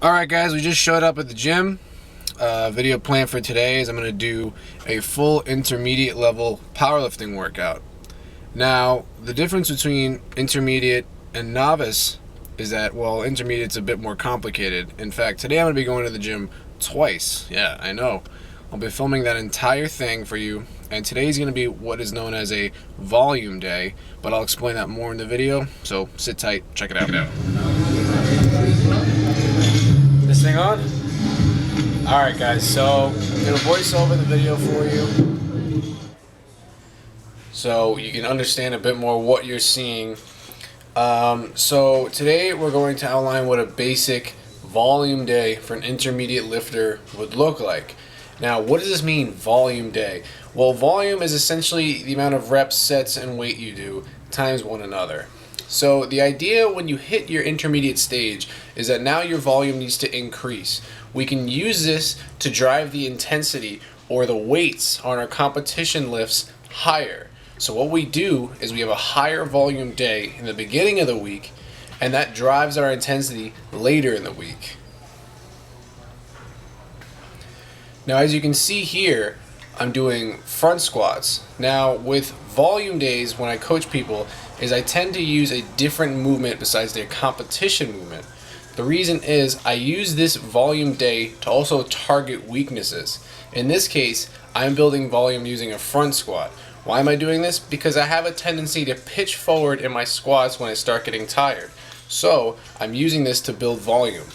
Alright guys, we just showed up at the gym. Video plan for today is I'm going to do a full intermediate level powerlifting workout. Now, the difference between intermediate and novice is that, well, intermediate's a bit more complicated. In fact, today I'm going to be going to the gym twice. Yeah, I know. I'll be filming that entire thing for you, and today's going to be what is known as a volume day, but I'll explain that more in the video, so sit tight, check it out. This thing on? Alright guys, so I'm going to voice over the video for you so you can understand a bit more what you're seeing. So today we're going to outline what a basic volume day for an intermediate lifter would look like. Now, what does this mean, volume day? Well, volume is essentially the amount of reps, sets, and weight you do times one another. So the idea when you hit your intermediate stage is that now your volume needs to increase. We can use this to drive the intensity or the weights on our competition lifts higher. So what we do is we have a higher volume day in the beginning of the week, and that drives our intensity later in the week. Now, as you can see here, I'm doing front squats. Now, with volume days, when I coach people, is I tend to use a different movement besides their competition movement. The reason is I use this volume day to also target weaknesses. In this case, I'm building volume using a front squat. Why am I doing this? Because I have a tendency to pitch forward in my squats when I start getting tired. So I'm using this to build volume.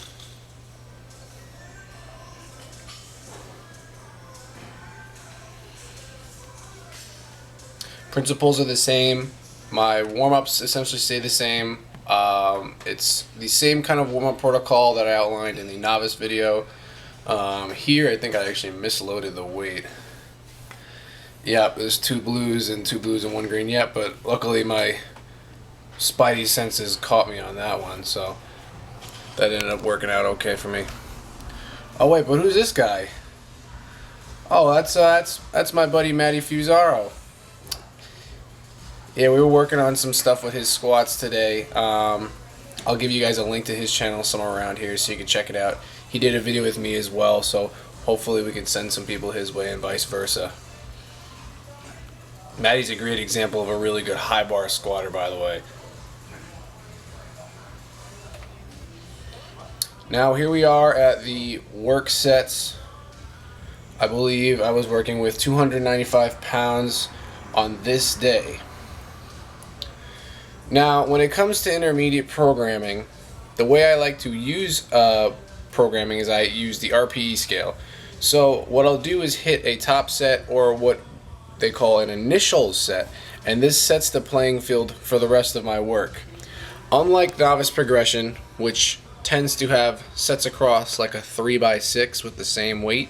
Principles are the same. My warm-ups essentially stay the same. It's the same kind of warm-up protocol that I outlined in the novice video. Here I think I actually misloaded the weight. Yep, there's two blues and one green. Yep, but luckily my spidey senses caught me on that one, so that ended up working out okay for me. Oh wait, but who's this guy? Oh, that's my buddy Matty Fusaro. Yeah, we were working on some stuff with his squats today. I'll give you guys a link to his channel somewhere around here so you can check it out. He did a video with me as well, so hopefully we can send some people his way and vice versa. Matty's a great example of a really good high bar squatter, by the way. Now here we are at the work sets. I believe I was working with 295 pounds on this day. Now, when it comes to intermediate programming, the way I like to use programming is I use the RPE scale. So what I'll do is hit a top set, or what they call an initial set, and this sets the playing field for the rest of my work. Unlike novice progression, which tends to have sets across like a 3x6 with the same weight,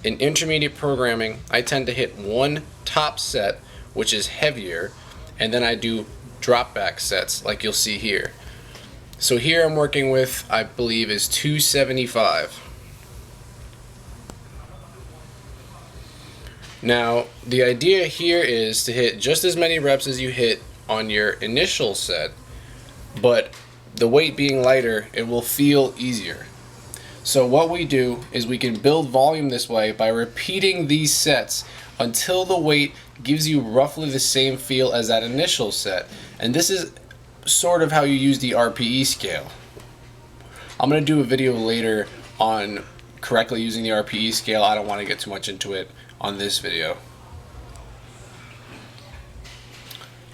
in intermediate programming I tend to hit one top set, which is heavier, and then I do drop back sets like you'll see here. So here I'm working with, I believe, is 275. Now the idea here is to hit just as many reps as you hit on your initial set, but the weight being lighter, it will feel easier. So what we do is we can build volume this way by repeating these sets until the weight gives you roughly the same feel as that initial set. And this is sort of how you use the RPE scale. I'm going to do a video later on correctly using the RPE scale. I don't want to get too much into it on this video.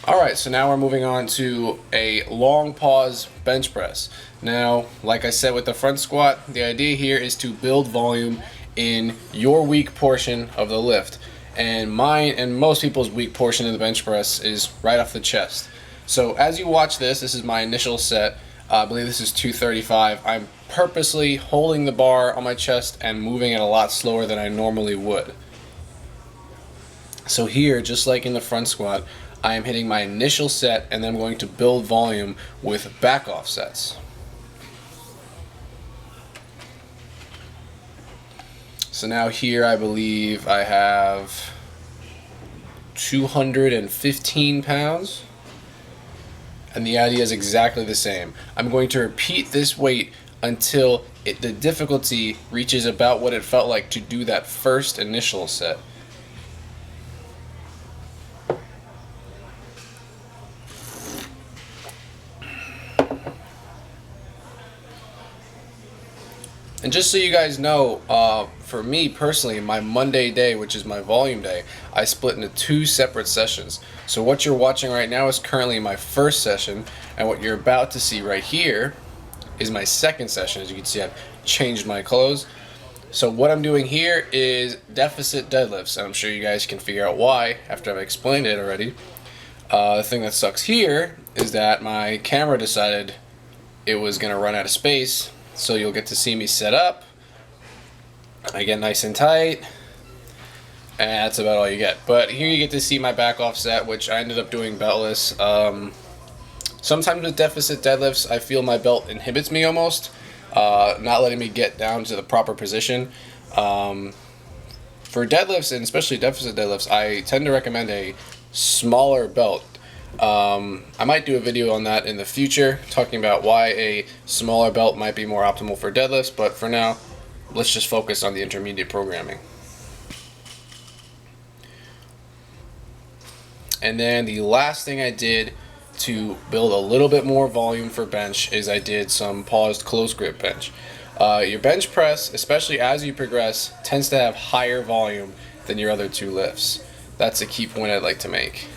Alright, so now we're moving on to a long pause bench press. Now, like I said with the front squat, the idea here is to build volume in your weak portion of the lift. And mine and most people's weak portion of the bench press is right off the chest. So as you watch this, this is my initial set. I believe this is 235. I'm purposely holding the bar on my chest and moving it a lot slower than I normally would. So here, just like in the front squat, I am hitting my initial set and then I'm going to build volume with back off sets. So now here I believe I have 215 pounds. And the idea is exactly the same. I'm going to repeat this weight until the difficulty reaches about what it felt like to do that first initial set. And just so you guys know, for me personally, my Monday day, which is my volume day, I split into 2 separate sessions. So what you're watching right now is currently my first session, and what you're about to see right here is my second session. As you can see, I've changed my clothes. So what I'm doing here is deficit deadlifts, and I'm sure you guys can figure out why after I've explained it already. The thing that sucks here is that my camera decided it was going to run out of space. So you'll get to see me set up. I get nice and tight, and that's about all you get. But here you get to see my back off set, which I ended up doing beltless. Sometimes with deficit deadlifts, I feel my belt inhibits me almost, not letting me get down to the proper position. For deadlifts, and especially deficit deadlifts, I tend to recommend a smaller belt. I might do a video on that in the future, talking about why a smaller belt might be more optimal for deadlifts, but for now, let's just focus on the intermediate programming. And then the last thing I did to build a little bit more volume for bench is I did some paused close grip bench. Your bench press, especially as you progress, tends to have higher volume than your other 2 lifts. That's a key point I'd like to make.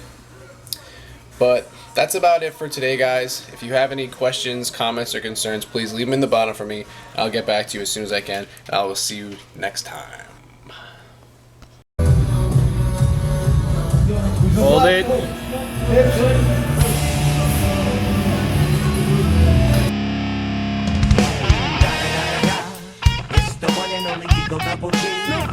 But that's about it for today, guys. If you have any questions, comments, or concerns, please leave them in the bottom for me. I'll get back to you as soon as I can, and I will see you next time. Hold it. It's the one and only Double G.